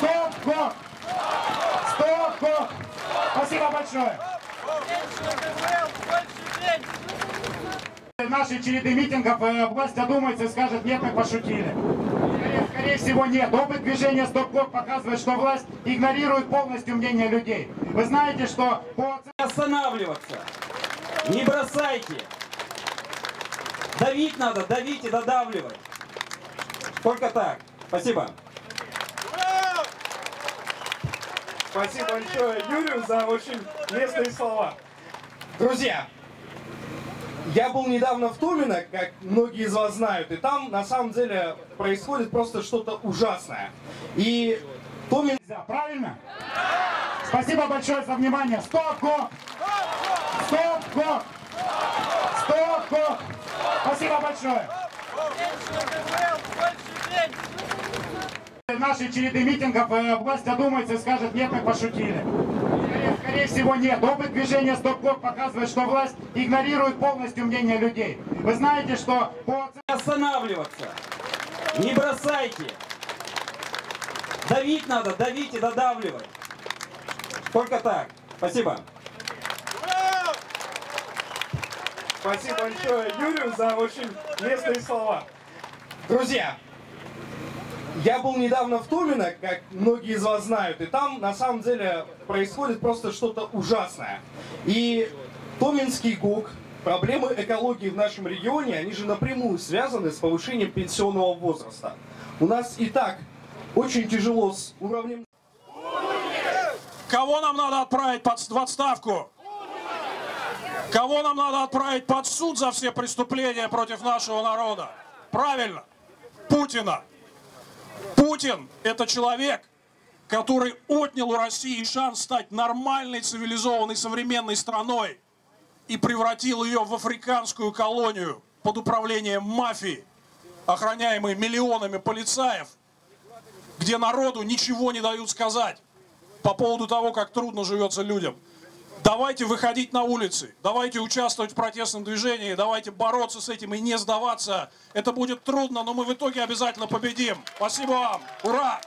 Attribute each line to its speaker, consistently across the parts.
Speaker 1: Стоп, гоп! Стоп, гоп! Спасибо большое! В нашей череды митингов власть одумается и скажет: нет, мы пошутили. Скорее всего, нет. Опыт движения «Стоп-гоп» показывает, что власть игнорирует полностью мнение людей. Вы знаете, что по...
Speaker 2: Останавливаться. Не бросайте. Давить надо, давить и додавливать. Только так. Спасибо.
Speaker 3: Спасибо большое Юрию за очень лестные слова. Друзья, я был недавно в Томино, как многие из вас знают, и там на самом деле происходит просто что-то ужасное. И Томино...
Speaker 1: Правильно? Спасибо большое за внимание. Стоп-гоп! Стоп-гоп! Стоп-гоп! Спасибо большое! В нашей череды митингов власть одумается и скажет: нет, мы пошутили. Скорее всего, нет. Опыт движения «Стоп-гоп» показывает, что власть игнорирует полностью мнение людей. Вы знаете, что по...
Speaker 2: Останавливаться. Не бросайте. Давить надо, давить и додавливать. Только так. Спасибо.
Speaker 3: Спасибо большое Юрию за очень лестные слова. Друзья, я был недавно в Томино, как многие из вас знают, и там на самом деле происходит просто что-то ужасное. И Томинский ГУК, проблемы экологии в нашем регионе, они же напрямую связаны с повышением пенсионного возраста. У нас и так очень тяжело с уровнем...
Speaker 4: Кого нам надо отправить в отставку? Кого нам надо отправить под суд за все преступления против нашего народа? Правильно, Путина. Путин – это человек, который отнял у России шанс стать нормальной, цивилизованной, современной страной и превратил ее в африканскую колонию под управлением мафии, охраняемой миллионами полицаев, где народу ничего не дают сказать по поводу того, как трудно живется людям. Давайте выходить на улицы, давайте участвовать в протестном движении, давайте бороться с этим и не сдаваться. Это будет трудно, но мы в итоге обязательно победим. Спасибо вам. Ура!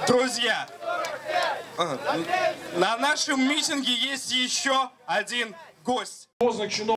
Speaker 5: Друзья, на нашем митинге есть еще один гость.